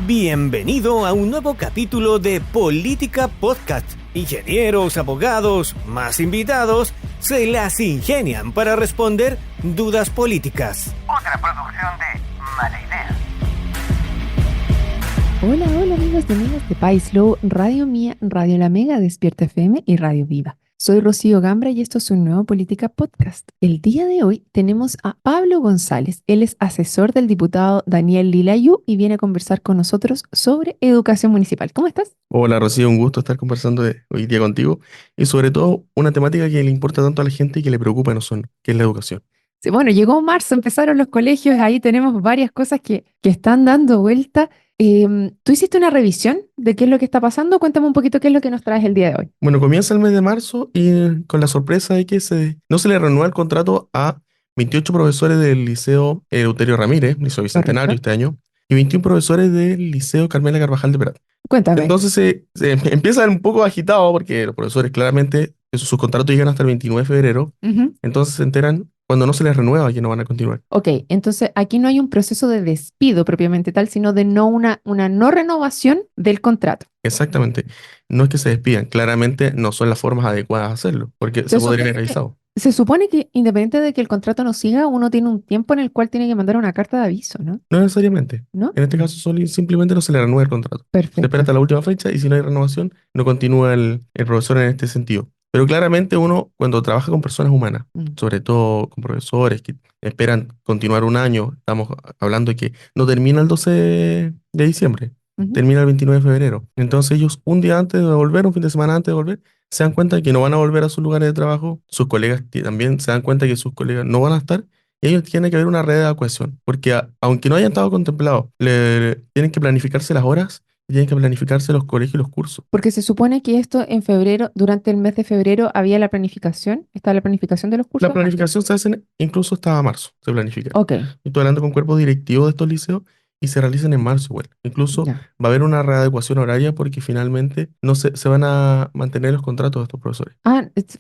Bienvenido a un nuevo capítulo de Política Podcast. Ingenieros, abogados, más invitados, se las ingenian para responder dudas políticas. Otra producción de Mala Idea. Hola amigos y amigas de País Slow, Radio Mía, Radio La Mega, Despierta FM y Radio Viva. Soy Rocío Gambra y esto es un nuevo Política Podcast. El día de hoy tenemos a Pablo González. Él es asesor del diputado Daniel Lilayú y viene a conversar con nosotros sobre educación municipal. ¿Cómo estás? Hola Rocío, un gusto estar conversando hoy día contigo y sobre todo una temática que le importa tanto a la gente y que le preocupa a nosotros, que es la educación. Sí, bueno, llegó marzo, empezaron los colegios, ahí tenemos varias cosas que están dando vuelta. ¿Tú hiciste una revisión de qué es lo que está pasando? Cuéntame un poquito qué es lo que nos traes el día de hoy. Bueno, comienza el mes de marzo y con la sorpresa de que no se le renueva el contrato a 28 profesores del Liceo Eleuterio Ramírez, Liceo Bicentenario Correcto. este año, y 21 profesores del Liceo Carmela Carvajal de Prat. Cuéntame. Entonces se empieza un poco agitado porque los profesores claramente sus contratos llegan hasta el 29 de febrero, Ujú. entonces se enteran cuando no se les renueva que no van a continuar. Ok, entonces aquí no hay un proceso de despido propiamente tal, sino de una no renovación del contrato. Exactamente. No es que se despidan, claramente no son las formas adecuadas de hacerlo, porque se podrían haber avisado. Se supone que independiente de que el contrato no siga, uno tiene un tiempo en el cual tiene que mandar una carta de aviso, ¿no? No necesariamente. ¿No? En este caso simplemente no se le renueva el contrato. Se espera Perfecto. hasta la última fecha y si no hay renovación, no continúa el profesor en este sentido. Pero claramente uno, cuando trabaja con personas humanas, sobre todo con profesores que esperan continuar un año, estamos hablando de que no termina el 12 de diciembre, Ujú. termina el 29 de febrero. Entonces ellos un día antes de volver, un fin de semana antes de volver, se dan cuenta que no van a volver a sus lugares de trabajo, sus colegas también se dan cuenta que sus colegas no van a estar, y ellos tienen que haber una red de evacuación, porque aunque no hayan estado contemplados, tienen que planificarse las horas y tienen que planificarse los colegios y los cursos. Porque se supone que esto en febrero, durante el mes de febrero, había la planificación, está la planificación de los cursos. La planificación se hace incluso hasta marzo, se planifica. Ok, Estoy hablando con cuerpos directivos de estos liceos y se realizan en marzo igual. Incluso ya. va a haber una readecuación horaria porque finalmente no se van a mantener los contratos de estos profesores.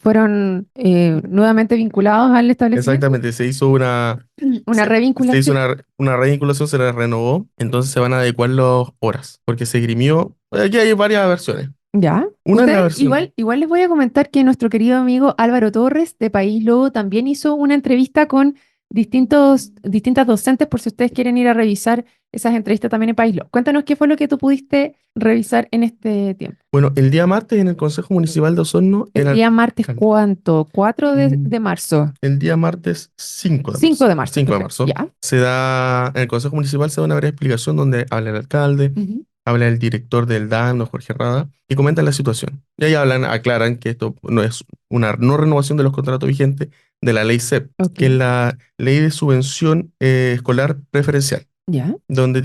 Fueron nuevamente vinculados al establecimiento. Exactamente, se hizo una Una se revinculación. hizo una revinculación, se les renovó, entonces se van a adecuar las horas, porque se grimió. Aquí hay varias versiones. Ya. Una es la Ustedes, versión. igual les voy a comentar que nuestro querido amigo Álvaro Torres de País Lobo también hizo una entrevista con distintas docentes por si ustedes quieren ir a revisar esas entrevistas también en País Lobo. Cuéntanos qué fue lo que tú pudiste revisar en este tiempo. Bueno, el día martes en el Consejo Municipal de Osorno, El día martes, alcalde. ¿cuánto? 4 Mm. de marzo. el día martes 5 de 5 marzo. de marzo. 5 de Perfecto. marzo. Ya. En el Consejo Municipal se da una breve explicación donde habla el alcalde, Ujú. habla el director del DAN, don Jorge Rada, y comentan la situación. Y ahí aclaran que esto no es una no renovación de los contratos vigentes de la ley CEP, Ok. que es la ley de subvención escolar preferencial, Ya. donde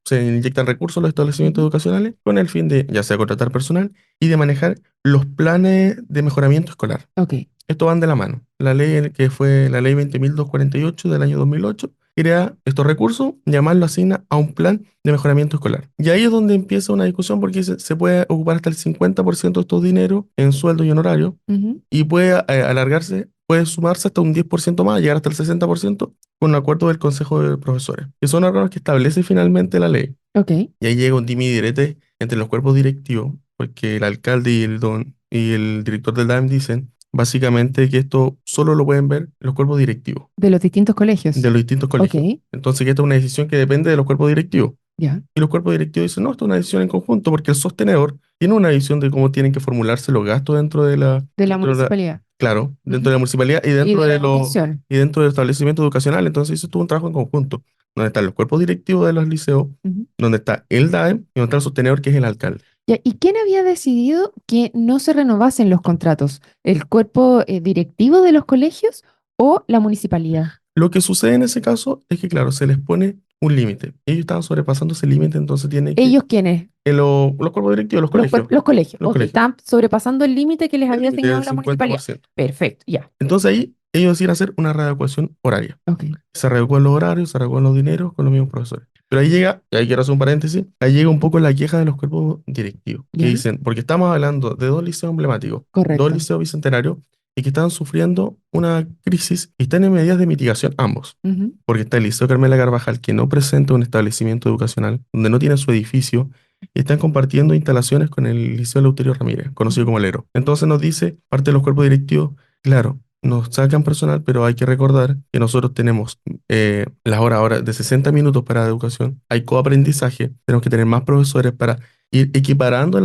se inyectan recursos a los establecimientos Ujú. educacionales con el fin de, ya sea contratar personal y de manejar los planes de mejoramiento escolar. Ok. Esto van de la mano. La ley que fue la ley 20.248 del año 2008 crea estos recursos y además lo asigna a un plan de mejoramiento escolar. Y ahí es donde empieza una discusión porque se puede ocupar hasta el 50% de estos dineros en sueldo y honorario Ujú. y puede alargarse, puede sumarse hasta un 10% más, llegar hasta el 60% con un acuerdo del Consejo de Profesores, que son órganos que establece finalmente la ley. Ok. Y ahí llega un dimi y direte entre los cuerpos directivos, porque el alcalde y el director del DAM dicen básicamente que esto solo lo pueden ver los cuerpos directivos De los distintos colegios. de los distintos colegios. Ok. Entonces que esta es una decisión que depende de los cuerpos directivos. Ya. Y los cuerpos directivos dicen, no, esto es una decisión en conjunto, porque el sostenedor tiene una visión de cómo tienen que formularse los gastos dentro de la... De la dentro de municipalidad. claro, dentro Ujú. de la municipalidad y Y dentro de la de los educación. y dentro del establecimiento educacional. Entonces eso es todo un trabajo en conjunto, donde están los cuerpos directivos de los liceos, Ujú. donde está el DAEM y donde está el sostenedor, que es el alcalde. Ya, ¿y quién había decidido que no se renovasen los contratos? ¿El cuerpo directivo de los colegios o la municipalidad? Lo que sucede en ese caso es que, claro, se les pone un límite. Ellos estaban sobrepasando ese límite, entonces tiene que... ¿Ellos quiénes? los cuerpos directivos, los colegios. Los colegios. Los Ok, colegios. están sobrepasando el límite que les El había límite señalado del la municipalidad. 50%. Perfecto, ya. Entonces ahí ellos deciden hacer una readecuación horaria. Ok. Se readecuan los horarios, se readecuan los dineros con los mismos profesores. Pero ahí llega, y ahí quiero hacer un paréntesis, ahí llega un poco la queja de los cuerpos directivos, que Ya. dicen, porque estamos hablando de dos liceos emblemáticos, Correcto. dos liceos bicentenarios, y que están sufriendo una crisis y están en medidas de mitigación ambos. Ujú. Porque está el Liceo Carmela Carvajal, que no presenta un establecimiento educacional, donde no tiene su edificio, y están compartiendo instalaciones con el Liceo Eleuterio Ramírez, conocido como el ERO. Entonces nos dice parte de los cuerpos directivos, claro, nos sacan personal, pero hay que recordar que nosotros tenemos las horas ahora de 60 minutos para educación, hay coaprendizaje, tenemos que tener más profesores para ir equiparando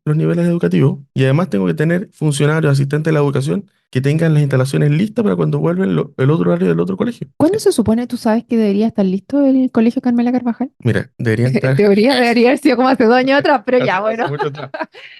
los niveles educativos, y además tengo que tener funcionarios, asistentes de la educación que tengan las instalaciones listas para cuando vuelven el otro horario del otro colegio. ¿Cuándo se supone, tú sabes, que debería estar listo el Colegio Carmela Carvajal? Mira, deberían En estar teoría debería haber sido como hace 2 años atrás, pero ya, hace bueno. mucho atrás.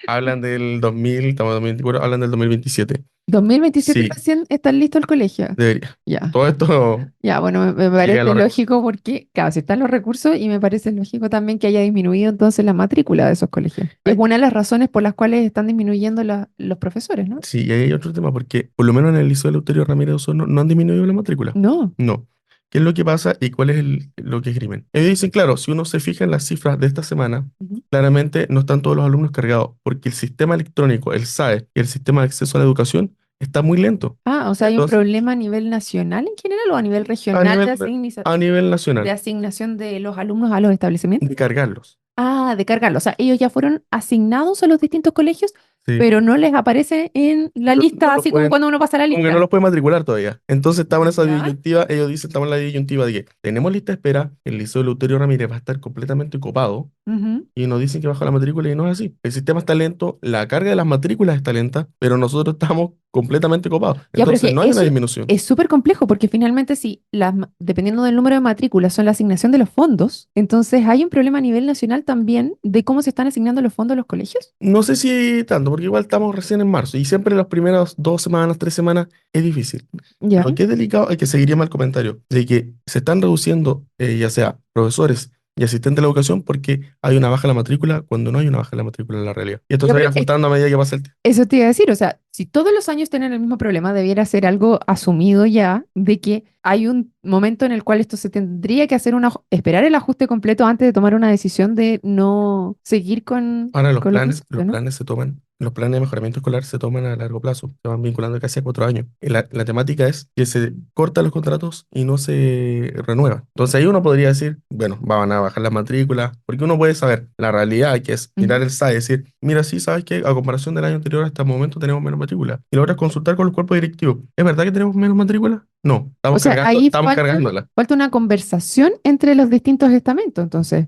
Hablan del 2000, estamos en 2024, hablan del 2027. 2027 Sí, recién está listo el colegio. debería. Ya, Todo esto ya, bueno, me llega a parece los recursos. lógico porque, claro, si están los recursos y me parece lógico también que haya disminuido entonces la matrícula de esos colegios. Es Ay, una de las razones por las cuales están disminuyendo los profesores, ¿no? sí, y ahí hay otro tema, porque por lo menos en el Liceo Eleuterio Ramírez de Osorno no han disminuido la matrícula. No. No. ¿Qué es lo que pasa y cuál es lo que es crimen? Ellos dicen, claro, si uno se fija en las cifras de esta semana, Ujú. claramente no están todos los alumnos cargados, porque el sistema electrónico, el SAE y el sistema de acceso a la educación está muy lento. Ah, o sea, hay un Entonces, problema a nivel nacional en general o a nivel a regional nivel, a nivel de nacional, asignación de los alumnos a los establecimientos. de cargarlos. Ah, de cargarlo. O sea, ellos ya fueron asignados a los distintos colegios, Sí. pero no les aparece en la No lista, lo así como pueden, cuando uno pasa la como que no lista. los pueden matricular todavía. Entonces estamos en esa ¿Ya? disyuntiva, ellos dicen, estamos en la disyuntiva de que tenemos lista de espera, el Liceo Eleuterio Ramírez va a estar completamente copado, Ujú. y nos dicen que baja la matrícula y no es así. El sistema está lento, la carga de las matrículas está lenta, pero nosotros estamos completamente copados. Ya, pero es Entonces que no hay una eso disminución. es súper complejo porque finalmente si dependiendo del número de matrículas son la asignación de los fondos, entonces hay un problema a nivel nacional también de cómo se están asignando los fondos a los colegios. No sé si tanto, porque igual estamos recién en marzo y siempre las primeras 2 semanas, 3 semanas es difícil. Ya. Lo que es delicado es que seguiría mal comentario de que se están reduciendo ya sea profesores y asistentes de la educación porque hay una baja en la matrícula cuando no hay una baja en la matrícula en la realidad. Y esto Ya, se va a ir pero ajustando a medida que pasa el tiempo. eso te iba a decir, o sea, si todos los años tienen el mismo problema, debiera ser algo asumido ya de que hay un momento en el cual esto se tendría que hacer esperar el ajuste completo antes de tomar una decisión de no seguir Ahora con lo que se hace, los ¿no? planes se toman, los planes de mejoramiento escolar se toman a largo plazo, se van vinculando casi a 4 años. Y la temática es que se cortan los contratos y no se renueva. Entonces ahí uno podría decir, bueno, van a bajar las matrículas, porque uno puede saber la realidad, que es mirar Ujú. el SAE y decir, mira, sí, sabes que a comparación del año anterior hasta el momento tenemos menos matrícula. Y lo otro es consultar con los cuerpos directivos. ¿Es verdad que tenemos menos matrícula? No, O sea, ahí estamos falta, cargándola. falta una conversación entre los distintos estamentos, entonces.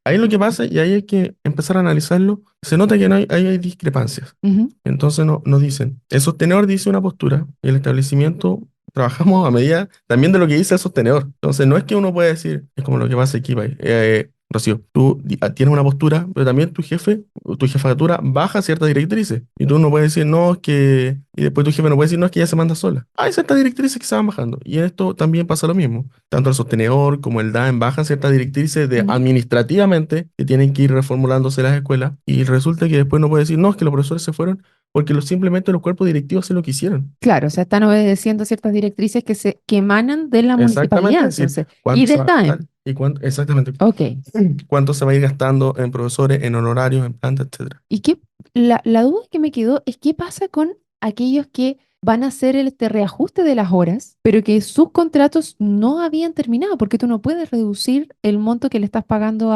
Ahí lo que pasa, y ahí hay que empezar a analizarlo, se nota que no hay, ahí hay discrepancias. Ujú. Entonces nos dicen, el sostenedor dice una postura y el establecimiento trabajamos a medida también de lo que dice el sostenedor. Entonces no es que uno pueda decir, es como lo que pasa aquí, Pai. Rocío, tú tienes una postura, pero también tu jefe, o tu jefatura baja ciertas directrices. Y tú no puedes decir, no, es que... Y después tu jefe no puede decir, no, es que ya se manda sola. Hay ciertas directrices que se van bajando. Y en esto también pasa lo mismo. Tanto el sostenedor como el DAEM bajan ciertas directrices de Ujú. administrativamente que tienen que ir reformulándose las escuelas. Y resulta que después no puede decir, no, es que los profesores se fueron porque simplemente los cuerpos directivos se lo quisieron. Claro, o sea, están obedeciendo ciertas directrices que emanan de la municipalidad, Exactamente, es decir, entonces, y cuánto se del va a TAEM. gastar y cuánto, exactamente, Ok. cuánto se va a ir gastando en profesores, en honorarios, en planta, etcétera. Y la duda que me quedó es qué pasa con aquellos que van a hacer este reajuste de las horas, pero que sus contratos no habían terminado, porque tú no puedes reducir el monto que le estás pagando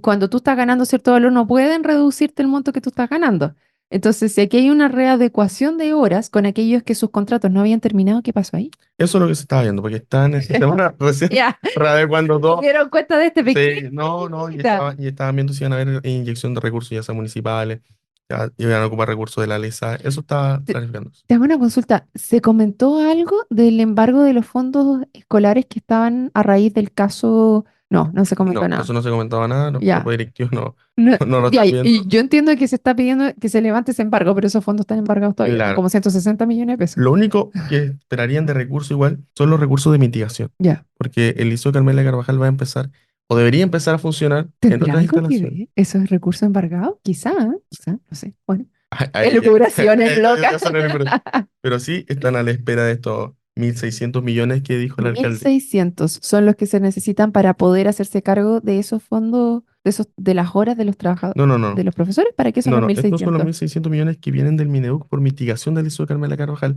cuando tú estás ganando cierto valor, no pueden reducirte el monto que tú estás ganando. Entonces, si aquí hay una readecuación de horas con aquellos que sus contratos no habían terminado, ¿qué pasó ahí? Eso es lo que se está viendo, porque está en el sistema recién Ya, readecuando ¿se todo. dieron cuenta de este pequeño Sí, no, detallita? y estaban viendo si iban a haber inyección de recursos, ya sea municipales, ya iban a ocupar recursos de la LESA, eso está Te, planificándose. te hago una consulta. ¿Se comentó algo del embargo de los fondos escolares que estaban a raíz del caso? No, no se comentó No, nada. eso no se comentaba nada, los Ya. cuerpos directivos no, No, no lo ya, están y viendo. yo entiendo que se está pidiendo que se levante ese embargo, pero esos fondos están embargados todavía, ¿no? Claro, Como 160 millones de pesos. lo único que esperarían de recursos igual son los recursos de mitigación, Ya. porque el Liceo Carmela Carvajal va a empezar, o debería empezar a funcionar en ¿Tendrá otras algo que instalaciones. ver eso es recurso embargado? Quizá, ¿eh? Quizá, no sé. Bueno, Ay, ay, elucubraciones locas. eso no es importante. Pero sí están a la espera de estos 1.600 millones que dijo el mil alcalde. seiscientos son los que se necesitan para poder hacerse cargo de esos fondos de las horas de los trabajadores, No, no, de no. los profesores? ¿Para qué son No, los no, mil estos son los seiscientos 1.600 millones que vienen del Mineduc por mitigación del liceo Carmela Carvajal,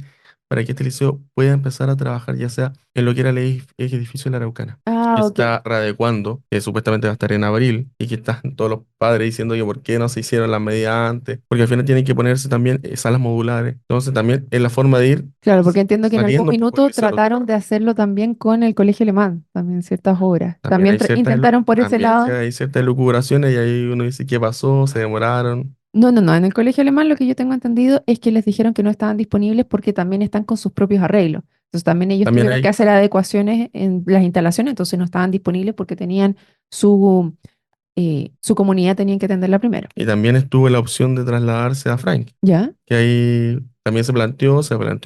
para que este liceo pueda empezar a trabajar ya sea en lo que era el edificio de la Araucana, que Ah, ok. está readecuando, que supuestamente va a estar en abril, y que están todos los padres diciendo que por qué no se hicieron las medidas antes, porque al final tienen que ponerse también salas modulares. Entonces también es la forma de ir Claro, porque entiendo que en algún saliendo un poco el minuto liceo de los trataron de trabajos. hacerlo también con el colegio alemán, también ciertas obras. También También hay ciertas, intentaron por ese también sí lado. hay ciertas elucubraciones y ahí uno dice qué pasó, se demoraron. No, no, no. En el colegio alemán lo que yo tengo entendido es que les dijeron que no estaban disponibles porque también están con sus propios arreglos. Entonces también ellos También tuvieron que hay hacer adecuaciones en las instalaciones, entonces no estaban disponibles porque tenían su comunidad, tenían que atenderla primero. Y también estuvo la opción de trasladarse a Frank, ¿Ya? que ahí también se planteó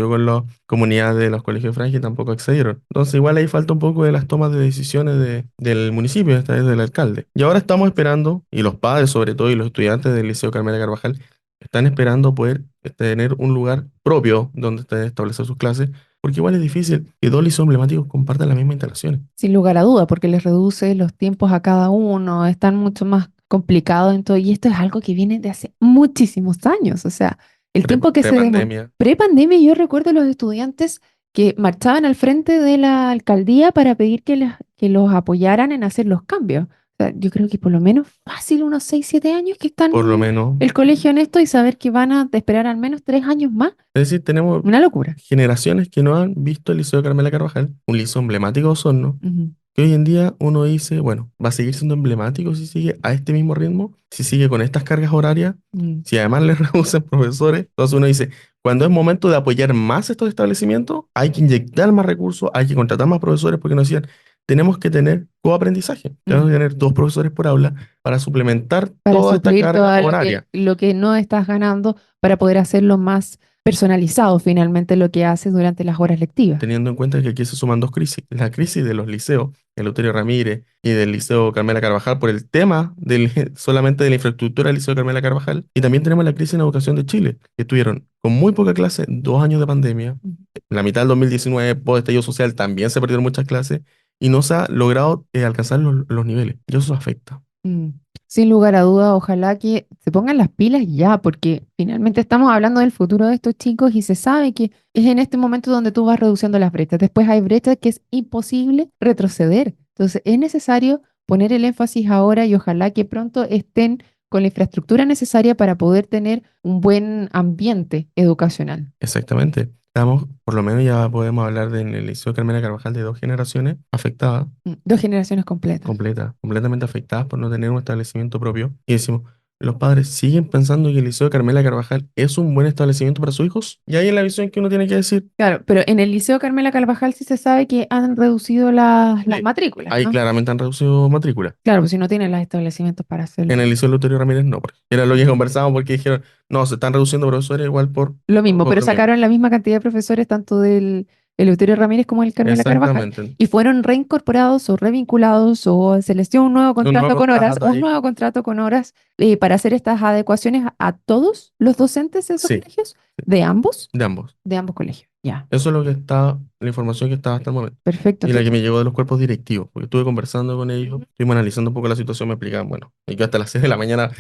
con las comunidades de los colegios de Frank y tampoco accedieron. Entonces igual ahí falta un poco de las tomas de decisiones del municipio, esta vez del alcalde. Y ahora estamos esperando, y los padres sobre todo y los estudiantes del Liceo Carmela Carvajal, están esperando poder tener un lugar propio donde establecer sus clases, porque igual es difícil que dos liceos emblemáticos compartan las mismas instalaciones. Sin lugar a duda, porque les reduce los tiempos a cada uno, están mucho más complicados en todo, y esto es algo que viene de hace muchísimos años, o sea, el tiempo que se demoró. Prepandemia. Pre-pandemia yo recuerdo los estudiantes que marchaban al frente de la alcaldía para pedir que los apoyaran en hacer los cambios. O sea, yo creo que por lo menos fácil unos 6 7 años que están Por lo en menos. el colegio en esto y saber que van a esperar al menos 3 años más, Es decir, tenemos una locura. generaciones que no han visto el Liceo Carmela Carvajal, un liceo emblemático de Osorno, Ujú. que hoy en día uno dice, bueno, va a seguir siendo emblemático si sigue a este mismo ritmo, si sigue con estas cargas horarias, Mm. si además le reducen profesores. Entonces uno dice, cuando es momento de apoyar más estos establecimientos, hay que inyectar más recursos, hay que contratar más profesores, porque nos decían, tenemos que tener coaprendizaje, tenemos que tener 2 profesores por aula para suplementar Para toda esta suplir carga todo horaria. lo que no estás ganando para poder hacerlo más personalizado finalmente lo que haces durante las horas lectivas. Teniendo en cuenta que aquí se suman dos crisis. La crisis de los liceos, el Eleuterio Ramírez y del Liceo Carmela Carvajal, por el tema solamente de la infraestructura del Liceo Carmela Carvajal. Y también tenemos la crisis en educación de Chile, que tuvieron con muy poca clase 2 años de pandemia. Ujú. En la mitad del 2019, post estallido social, también se perdieron muchas clases y no se ha logrado alcanzar los niveles. Y eso afecta. Mm. Sin lugar a dudas, ojalá que se pongan las pilas ya, porque finalmente estamos hablando del futuro de estos chicos y se sabe que es en este momento donde tú vas reduciendo las brechas. Después hay brechas que es imposible retroceder. Entonces es necesario poner el énfasis ahora y ojalá que pronto estén con la infraestructura necesaria para poder tener un buen ambiente educacional. Exactamente. Estamos, por lo menos ya podemos hablar del Liceo Carmela Carvajal de 2 generaciones afectadas. 2 generaciones completas. Completamente afectadas por no tener un establecimiento propio. Y decimos, los padres siguen pensando que el Liceo de Carmela Carvajal es un buen establecimiento para sus hijos. Y ahí es la visión que uno tiene que decir. Claro, pero en el Liceo Carmela Carvajal sí se sabe que han reducido las Sí, matrículas, ahí ¿no? claramente han reducido matrícula. Claro, pues si no tienen los establecimientos para hacerlo. En el Liceo Eleuterio Ramírez no, porque era lo que conversábamos porque dijeron, no, se están reduciendo profesores igual Lo mismo, por pero lo mismo. sacaron la misma cantidad de profesores tanto del Eleuterio Ramírez como del Carmela Carvajal Exactamente. y fueron reincorporados o revinculados o se les dio un nuevo Un nuevo contrato con horas, contrato un ahí. nuevo contrato con horas para hacer estas adecuaciones a todos los docentes de esos Sí, colegios, de ambos de ambos. colegios. Ya, Eso es lo que está, la información que está hasta el momento. perfecto. Y la que me llegó de los cuerpos directivos, porque estuve conversando con ellos, estuvimos analizando un poco la situación, me explicaban, bueno, y yo hasta las 6 de la mañana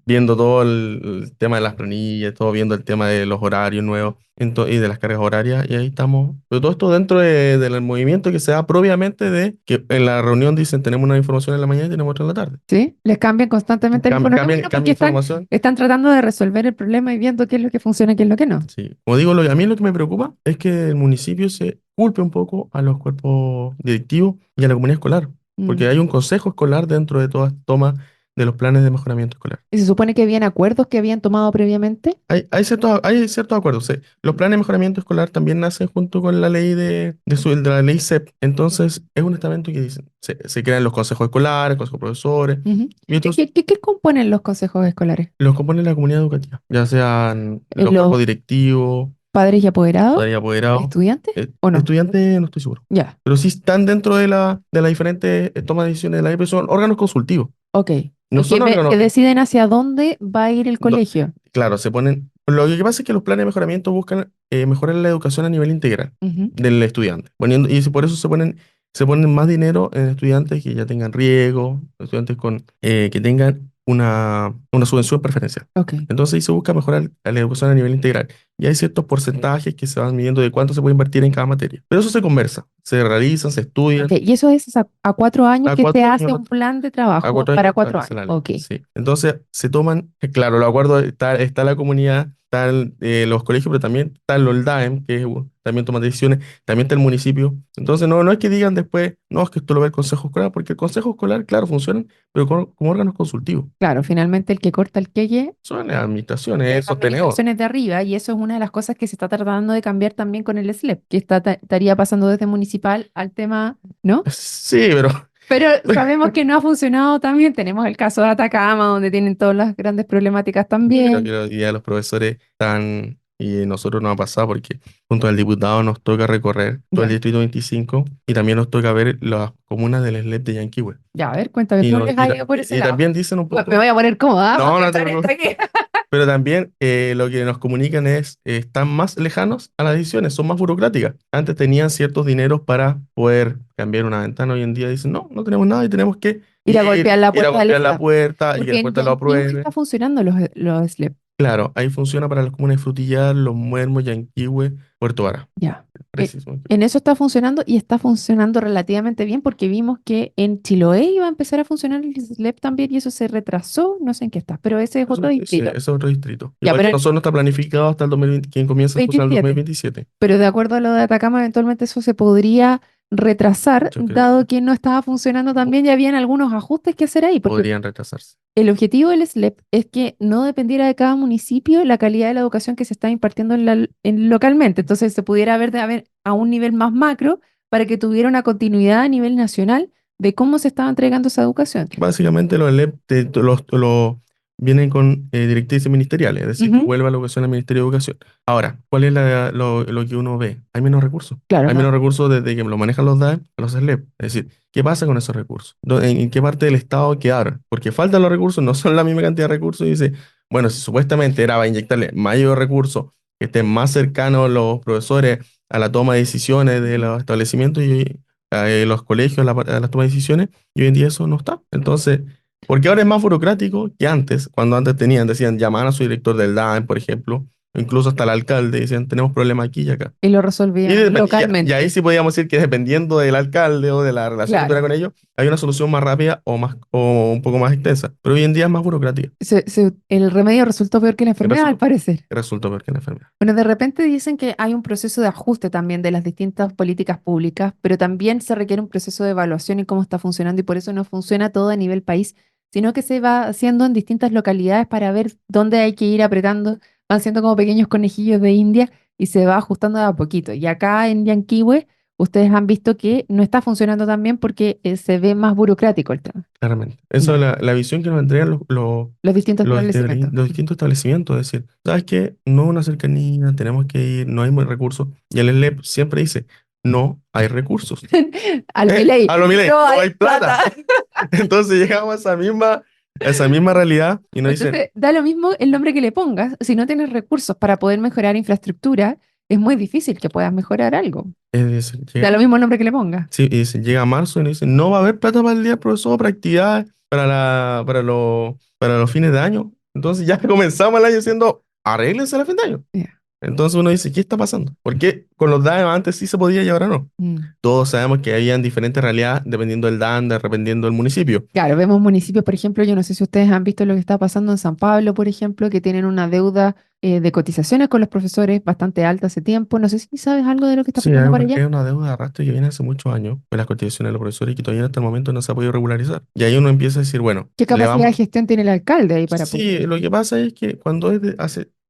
viendo todo el tema de las planillas, todo viendo el tema de los horarios nuevos y de las cargas horarias, y ahí estamos. Pero todo esto dentro del movimiento que se da propiamente de que en la reunión dicen tenemos una información en la mañana y tenemos otra en la tarde. ¿Sí? Les cambian constantemente el Cambia, cronómetro porque cambia información. están tratando de resolver el problema y viendo qué es lo que funciona y qué es lo que no. Sí. Como digo, a mí lo que me preocupa es que el municipio se culpe un poco a los cuerpos directivos y a la comunidad escolar, porque Mm. hay un consejo escolar dentro de todas tomas de los planes de mejoramiento escolar. Y se supone que habían acuerdos que habían tomado previamente. Hay ciertos acuerdos. Sí. Los planes de mejoramiento escolar también nacen junto con la ley de la ley CEP. Entonces, es un estamento que dicen, se crean los consejos escolares, consejos de profesores, Ujú. y otros ¿Qué componen los consejos escolares? los compone la comunidad educativa, ya sean los ¿Los cuerpos directivos, padres y apoderados? padres y apoderados. ¿Estudiantes? ¿O no? Estudiantes, no estoy seguro. Ya, Pero sí están dentro de las diferentes tomas de decisiones de la ley, pero son órganos consultivos. ok. No son Que órganos, deciden hacia dónde va a ir el colegio. claro, se ponen. Lo que pasa es que los planes de mejoramiento buscan mejorar la educación a nivel integral Ujú. del estudiante. Y por eso se ponen se ponen más dinero en estudiantes que ya tengan riesgo, estudiantes que tengan una subvención preferencial. Ok. Entonces ahí se busca mejorar la educación a nivel integral. Y hay ciertos porcentajes que se van midiendo de cuánto se puede invertir en cada materia. Pero eso se conversa, se realizan, se estudian. Ok, y eso es a 4 años A que se 4 años, hace un plan de a trabajo 4 años para cuatro establece años. la ley. Ok, Sí. Entonces se toman, claro, los acuerdos, está la comunidad, están los colegios, pero también están los DAEM, que también toman decisiones, también está el municipio. Entonces no es que digan después, no, es que esto lo ve el consejo escolar, porque el consejo escolar, claro, funciona, pero como órganos consultivos. claro, finalmente el que corta el queye Son las administraciones, de es las sostenedor. administraciones de arriba, y eso es una de las cosas que se está tratando de cambiar también con el SLEP, que estaría pasando desde municipal al tema, ¿no? Sí, pero Pero sabemos que no ha funcionado también. Tenemos el caso de Atacama, donde tienen todas las grandes problemáticas yo creo también. que hoy día los profesores están, y nosotros nos ha pasado porque junto al diputado nos toca recorrer todo el Ya, distrito 25 y también nos toca ver las comunas del SLEP de Yanquihue. ya, a ver, cuéntame Y, cómo no- les y, ha ta- ido por ese y lado. también dicen un Me poco, voy a poner cómoda para no, no te contar esto preocupes, aquí. pero también lo que nos comunican es, están más lejanos a las decisiones, son más burocráticas. Antes tenían ciertos dineros para poder cambiar una ventana, hoy en día dicen, no, no tenemos nada y tenemos que Ir a golpear la ir a puerta del golpear la SLAP. puerta y que Porque la en puerta lo Yanquihue apruebe. está funcionando los SLEP. Claro, ahí funciona para las comunas de Frutillar, Los Muermos, Yanquihue, Puerto Vara. Ya. Preciso. En eso está funcionando y está funcionando relativamente bien porque vimos que en Chiloé iba a empezar a funcionar el SLEP también y eso se retrasó, no sé en qué está, pero ese es otro Sí, ese distrito. es otro distrito. Ya, Igual que pero nosotros no está planificado hasta el 2020, quien comienza a funcionar el 27. 2027. Pero de acuerdo a lo de Atacama, eventualmente eso se podría retrasar, Yo creo que dado que no estaba funcionando tan bien y habían algunos ajustes que hacer ahí, porque podrían retrasarse. el objetivo del SLEP es que no dependiera de cada municipio la calidad de la educación que se está impartiendo localmente. Entonces se pudiera ver, a un nivel más macro para que tuviera una continuidad a nivel nacional de cómo se estaba entregando esa educación. Básicamente los LEP vienen con directrices ministeriales, es decir, que Ujú. vuelva la educación al Ministerio de Educación. Ahora, ¿cuál es lo que uno ve? Hay menos recursos. Claro, Hay no. menos recursos desde que lo manejan los DAE a los SLEP. Es decir, ¿qué pasa con esos recursos? ¿En qué parte del Estado quedaron? Porque faltan los recursos, no son la misma cantidad de recursos. Y dice, bueno, si supuestamente era para inyectarle mayor recursos, que estén más cercanos los profesores a la toma de decisiones de los establecimientos y los colegios a la toma de decisiones, y hoy en día eso no está. Entonces, porque ahora es más burocrático que antes, cuando antes decían, llamaban a su director del DAEM, por ejemplo, o incluso hasta el alcalde, decían, tenemos problemas aquí y acá. Y lo Y, resolvían y ahí localmente. sí podíamos decir que dependiendo del alcalde o de la relación que tuviera Claro. con ellos, hay una solución más rápida o un poco más extensa. Pero hoy en día es más burocrática. El remedio resultó peor que la Y enfermedad, al parecer. resulta peor que la enfermedad. Bueno, de repente dicen que hay un proceso de ajuste también de las distintas políticas públicas, pero también se requiere un proceso de evaluación en cómo está funcionando y por eso no funciona todo a nivel país, sino que se va haciendo en distintas localidades para ver dónde hay que ir apretando. Van siendo como pequeños conejillos de India y se va ajustando de a poquito. Y acá en Yanquihue, ustedes han visto que no está funcionando tan bien porque se ve más burocrático el tema. Claramente. Eso es Ya. la visión que nos entregan Los distintos establecimientos. los distintos establecimientos. Es decir, ¿sabes qué? No una cercanía, tenemos que ir, no hay más recursos. Y el SLEP siempre dice, no hay recursos. A lo Milei, A lo Milei, no no hay hay plata. plata. Entonces llegamos a esa misma realidad y nos dicen, Entonces, da lo mismo el nombre que le pongas. Si no tienes recursos para poder mejorar infraestructura, es muy difícil que puedas mejorar algo. Da lo mismo el nombre que le pongas. sí, y llega marzo y nos dicen, no va a haber plata para el día del profesor, para actividades, para los fines de año. Entonces ya comenzamos el año diciendo, arréglense a fin de año. Ya. Entonces uno dice, ¿qué está pasando? ¿Por qué con los DAEM antes sí se podía y ahora no? Mm. Todos sabemos que habían diferentes realidades dependiendo del DAEM, dependiendo del municipio. Claro, vemos municipios, por ejemplo, yo no sé si ustedes han visto lo que está pasando en San Pablo, por ejemplo, que tienen una deuda de cotizaciones con los profesores bastante alta hace tiempo. No sé si sabes algo de lo que está Sí, pasando por allá. es una deuda de arrastre que viene hace muchos años con las cotizaciones de los profesores y que todavía hasta el momento no se ha podido regularizar. Y ahí uno empieza a decir, bueno, ¿Qué le capacidad de vamos. gestión tiene el alcalde ahí para Sí, poder? lo que pasa es que cuando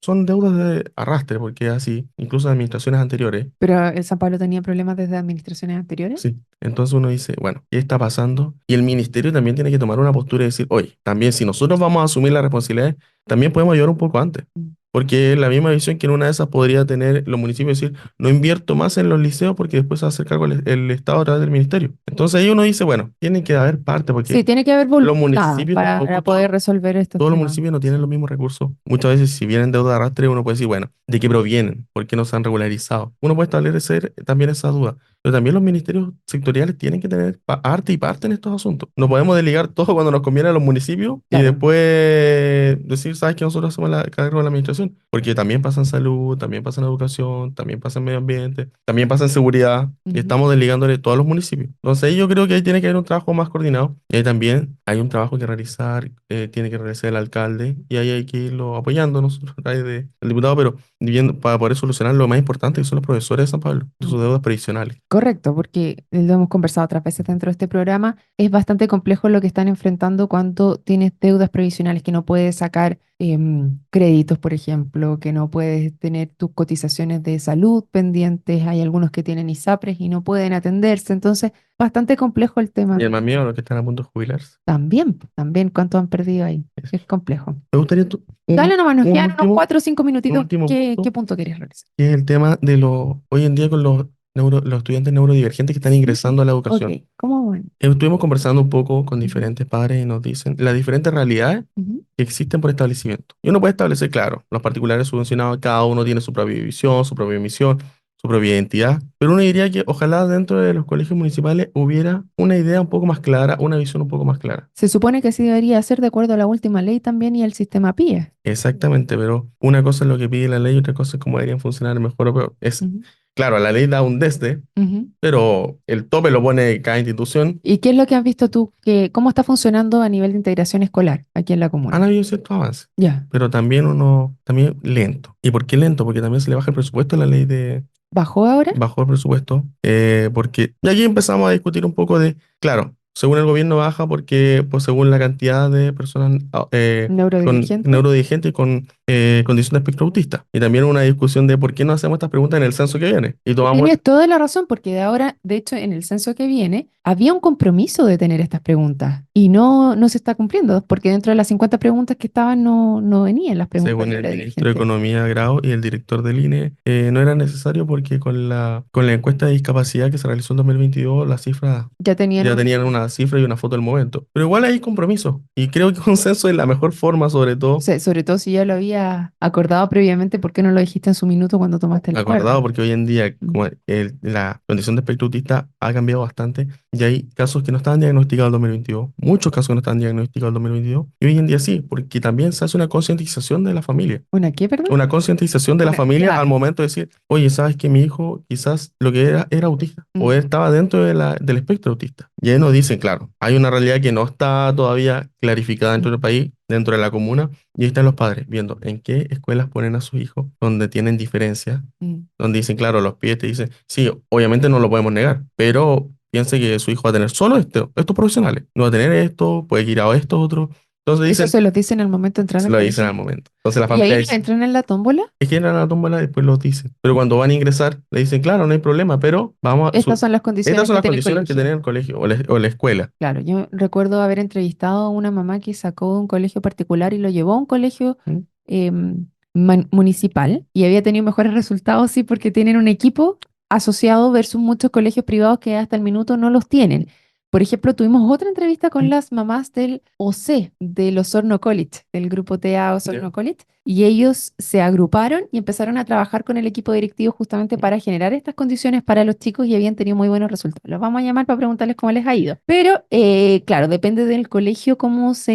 son deudas de arrastre, porque es así, incluso de administraciones anteriores, Pero el San Pablo tenía problemas desde administraciones anteriores. sí. Entonces uno dice, bueno, ¿qué está pasando? Y el ministerio también tiene que tomar una postura y decir, oye, también si nosotros vamos a asumir la responsabilidad, también podemos ayudar un poco antes. Mm. Porque es la misma visión que en una de esas podría tener los municipios, decir, no invierto más en los liceos porque después se va a hacer cargo el Estado a través del ministerio. Entonces ahí uno dice, bueno, tiene que haber parte Sí, porque tiene que haber los voluntad municipios para tampoco, poder resolver estos todos los temas. municipios no tienen los mismos recursos. Muchas veces si vienen deuda de arrastre, uno puede decir, bueno, ¿de qué provienen? ¿Por qué no se han regularizado? Uno puede establecer también esa duda. pero también los ministerios sectoriales tienen que tener arte y parte en estos asuntos. No podemos delegar todo cuando nos conviene a los municipios y Claro. después decir, ¿sabes que nosotros hacemos la cargo de la administración? Porque también pasa en salud, también pasa en educación, también pasa en medio ambiente, también pasa en seguridad, y Ujú. estamos delegándole todo a los municipios. Entonces, ahí yo creo que ahí tiene que haber un trabajo más coordinado, y ahí también hay un trabajo que realizar, tiene que realizar el alcalde, y ahí hay que irlo apoyando nosotros, a través del diputado, pero viendo, para poder solucionar lo más importante, que son los profesores de San Pablo, de sus deudas previsionales. Correcto, porque lo hemos conversado otras veces dentro de este programa, es bastante complejo lo que están enfrentando cuando tienes deudas previsionales, que no puedes sacar créditos, por ejemplo, que no puedes tener tus cotizaciones de salud pendientes, hay algunos que tienen ISAPRES y no pueden atenderse, entonces bastante complejo el tema. Y el más mío, los que están a punto de jubilarse. También, ¿cuánto han perdido ahí? Eso. Es complejo. Me gustaría Dale nomás, nos un quedan unos último, 4 o 5 un minutitos. último ¿Qué punto, punto querías realizar? que es el tema de hoy en día con los estudiantes neurodivergentes que están Sí. ingresando a la educación. Ok, ¿cómo van? Estuvimos conversando un poco con Ujú. diferentes padres y nos dicen las diferentes realidades Ujú. que existen por establecimiento. Y uno puede establecer, claro, los particulares subvencionados, cada uno tiene su propia visión, su propia misión, su propia identidad, pero uno diría que ojalá dentro de los colegios municipales hubiera una idea un poco más clara, una visión un poco más clara. Se supone que así debería ser de acuerdo a la última ley también y el sistema PIE. Exactamente, pero una cosa es lo que pide la ley y otra cosa es cómo deberían funcionar mejor o peor. Ujú. Claro, la ley da un desde, Ujú. pero el tope lo pone cada institución. ¿Y qué es lo que has visto tú? ¿Cómo está funcionando a nivel de integración escolar aquí en la Han comuna? habido ciertos avances, Ya. pero también lento. ¿Y por qué lento? Porque también se le baja el presupuesto a la ley de, ¿Bajó ahora? bajó el presupuesto, y aquí empezamos a discutir un poco de, claro, según el gobierno baja porque, pues según la cantidad de personas con ¿Neurodivergente? neurodivergentes y con condición de espectro autista. Y también una discusión de por qué no hacemos estas preguntas en el censo que viene. Y tomamos, Tienes toda la razón, porque de ahora, de hecho, en el censo que viene, había un compromiso de tener estas preguntas y no se está cumpliendo, porque dentro de las 50 preguntas que estaban no venían las preguntas según el ministro de neurodivergentes. Economía Grau y el director del INE, no era necesario porque con la encuesta de discapacidad que se realizó en 2022, las cifras Ya tenían ya tenían una cifra y una foto del momento. Pero igual hay compromiso. Y creo que consenso es la mejor forma, sobre todo, sobre todo si ya lo había acordado previamente, ¿por qué no lo dijiste en su minuto cuando tomaste el acordado, acuerdo? porque hoy en día Mm. como la condición de espectro autista ha cambiado bastante y hay casos que no estaban diagnosticados en 2022, muchos casos que no estaban diagnosticados en 2022, y hoy en día sí, porque también se hace una concientización de la familia. ¿Una qué, perdón? Una concientización de la familia al Claro. momento de decir, oye, ¿sabes que mi hijo quizás lo que era autista o Mm. él estaba dentro del espectro autista? Y ahí nos dicen, claro, hay una realidad que no está todavía clarificada dentro del país, dentro de la comuna, y ahí están los padres viendo en qué escuelas ponen a sus hijos donde tienen diferencias, Mm. donde dicen, claro, los pies te dicen, sí, obviamente no lo podemos negar, pero piense que su hijo va a tener solo estos profesionales, no va a tener esto, puede ir a estos otros. Entonces Eso dicen, se los dicen al momento de entrar se al lo dicen colegio. al momento. Entonces la ¿Y familia ahí dice, entran en la tómbola? es que entran a la tómbola y después los dicen. Pero cuando van a ingresar, le dicen, claro, no hay problema, pero vamos a... Estas son las Estas condiciones son que las tiene el condiciones que colegio. tiene el colegio o la escuela. Claro, yo recuerdo haber entrevistado a una mamá que sacó de un colegio particular y lo llevó a un colegio ¿Mm? municipal y había tenido mejores resultados, sí, porque tienen un equipo asociado versus muchos colegios privados que hasta el minuto no los tienen. Por ejemplo, tuvimos otra entrevista con las mamás del OC, del Osorno College, del grupo TA Osorno Ya. College, y ellos se agruparon y empezaron a trabajar con el equipo directivo justamente para generar estas condiciones para los chicos y habían tenido muy buenos resultados. Los vamos a llamar para preguntarles cómo les ha ido. Pero, claro, depende del colegio cómo se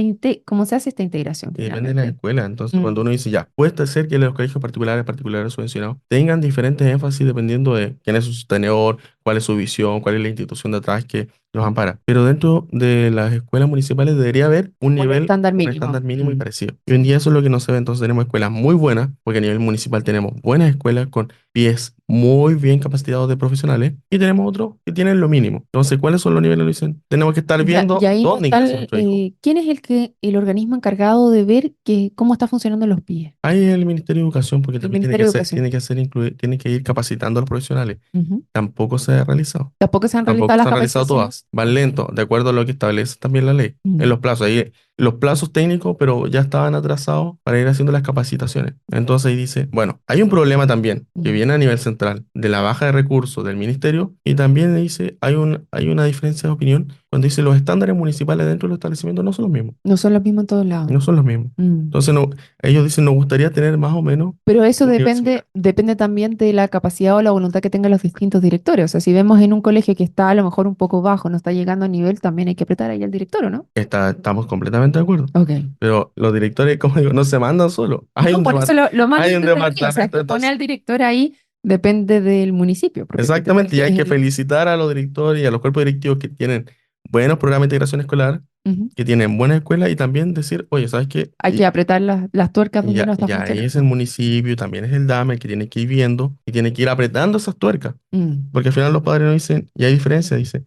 hace esta integración, Y depende de la finalmente. escuela. Entonces, Mm. cuando uno dice, ya, puede ser que los colegios particulares subvencionados, tengan diferentes énfasis dependiendo de quién es su sostenedor, cuál es su visión, cuál es la institución de atrás que los ampara. Pero dentro de las escuelas municipales debería haber un Estándar un mínimo. estándar mínimo y Mm. parecido. Y hoy en día eso es lo que no se ve. Entonces tenemos escuelas muy buenas, porque a nivel municipal tenemos buenas escuelas con pies muy bien capacitados de profesionales y tenemos otros que tienen lo mínimo. Entonces, ¿cuáles son los niveles? Dicen, tenemos que estar viendo Y ahí no dónde está ingresa nuestro hijo. ¿quién es el organismo encargado de ver cómo está funcionando los PIE? Hay el Ministerio de Educación porque El también Ministerio de Educación. tiene que ir capacitando a los profesionales. Ujú. Tampoco se ha realizado. Tampoco se han Tampoco realizado las se han realizado capacitaciones. todas. Van lento, de acuerdo a lo que establece también la ley. Mm. En los plazos. Ahí, los plazos técnicos, pero ya estaban atrasados para ir haciendo las capacitaciones. Entonces ahí dice, bueno, hay un problema también que Mm. viene a nivel central de la baja de recursos del ministerio y también dice, hay una diferencia de opinión cuando dice los estándares municipales dentro del establecimiento no son los mismos. No son los mismos en todos lados. No son los mismos. Entonces, ellos dicen, nos gustaría tener más o menos Pero eso un nivel similar. depende también de la capacidad o la voluntad que tengan los distintos directores. O sea, si vemos en un colegio que está a lo mejor un poco bajo, no está llegando a nivel, también hay que apretar ahí al director, ¿o no? Estamos completamente de acuerdo. Ok. Pero los directores, como digo, no se mandan solos. No, por eso lo más hay un importante aquí, o sea, departamento. que pone al director ahí depende del municipio. Porque Exactamente, y hay que el- felicitar a los directores y a los cuerpos directivos que tienen buenos programas de integración escolar, Ujú. que tienen buenas escuelas y también decir, oye, ¿sabes qué? Hay que apretar las tuercas donde no está Ya es el funcionando. municipio, también es el DAME el que tiene que ir viendo y tiene que ir apretando esas tuercas. Mm, Porque al final los padres nos dicen, y hay diferencia, dice,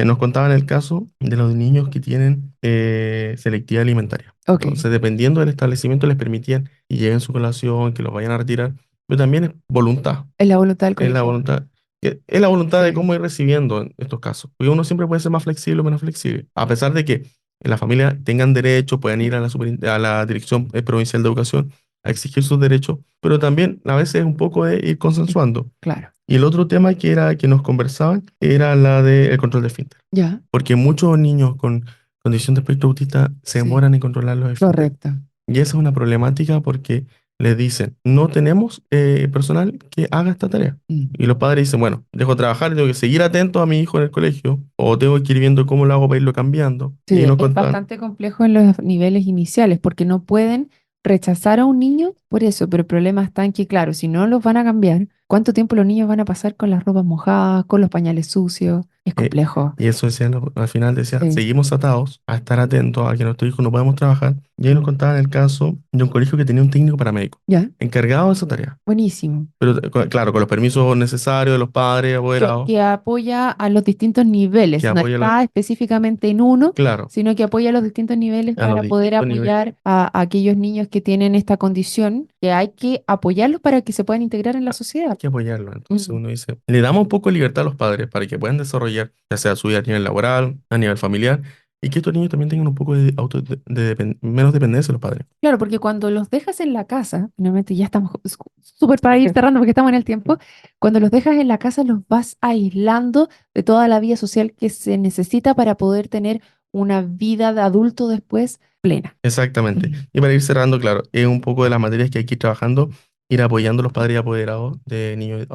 nos contaban el caso de los niños que tienen selectividad alimentaria. ok. Entonces, dependiendo del establecimiento, les permitían y lleguen su colación, que los vayan a retirar, pero también es voluntad. Es la voluntad del Es la colegio. voluntad. Es la voluntad de Sí. cómo ir recibiendo en estos casos. Porque uno siempre puede ser más flexible o menos flexible. A pesar de que en la familia tengan derecho, puedan ir a a la Dirección Provincial de Educación a exigir sus derechos, pero también a veces es un poco de ir consensuando. Claro. Y el otro tema que nos conversaban era la del control de esfínter. Ya. Porque muchos niños con condición de espectro autista se Sí. demoran en controlar los esfínteres. Correcto. Y esa es una problemática porque les dicen, no tenemos personal que haga esta tarea. Mm. Y los padres dicen, bueno, dejo de trabajar y tengo que seguir atento a mi hijo en el colegio, o tengo que ir viendo cómo lo hago para irlo cambiando. Sí, Y nos es contaban, bastante complejo en los niveles iniciales porque no pueden rechazar a un niño por eso, pero el problema está en que, claro, si no los van a cambiar, ¿cuánto tiempo los niños van a pasar con las ropas mojadas, con los pañales sucios? Es complejo. y eso decían, al final decía, Sí. seguimos atados a estar atentos a que nuestro hijo no podemos trabajar. Y ahí nos contaban el caso de un colegio que tenía un técnico paramédico Ya, encargado de esa tarea. buenísimo. Pero claro, con los permisos necesarios de los padres, apoderados, Que apoya a los distintos niveles, que no apoya está específicamente en uno, claro, sino que apoya a los distintos niveles a los para poder distintos niveles. apoyar a aquellos niños que tienen esta condición, que hay que apoyarlos para que se puedan integrar en la sociedad. Hay que apoyarlo. Entonces Mm. uno dice, le damos un poco de libertad a los padres para que puedan desarrollar, ya sea su vida a nivel laboral, a nivel familiar, y que estos niños también tengan un poco de, menos dependencia de los padres. Claro, porque cuando los dejas en la casa, finalmente ya estamos súper para ir cerrando porque estamos en el tiempo, cuando los dejas en la casa los vas aislando de toda la vida social que se necesita para poder tener una vida de adulto después plena. Exactamente. Mm. Y para ir cerrando, claro, es un poco de las materias que hay que ir trabajando, ir apoyando a los padres y apoderados de niños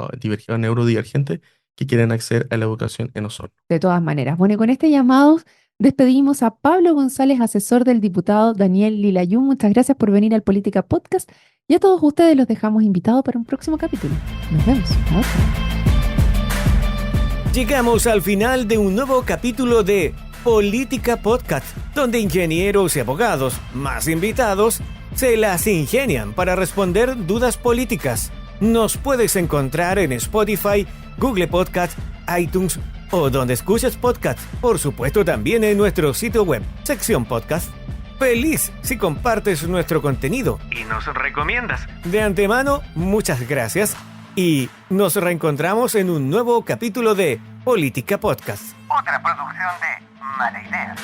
neurodivergentes que quieren acceder a la educación en Osorno. De todas maneras. Bueno, y con este llamado despedimos a Pablo González, asesor del diputado Daniel Lilayún. Muchas gracias por venir al Política Podcast y a todos ustedes los dejamos invitados para un próximo capítulo. Nos vemos. Chao, chao. Llegamos al final de un nuevo capítulo de Política Podcast, donde ingenieros y abogados, más invitados, se las ingenian para responder dudas políticas. Nos puedes encontrar en Spotify, Google Podcast, iTunes o donde escuches podcast. Por supuesto también en nuestro sitio web, sección podcast. Feliz si compartes nuestro contenido Y nos recomiendas. de antemano. Muchas gracias y nos reencontramos en un nuevo capítulo de Política Podcast. Otra producción de Mala Idea.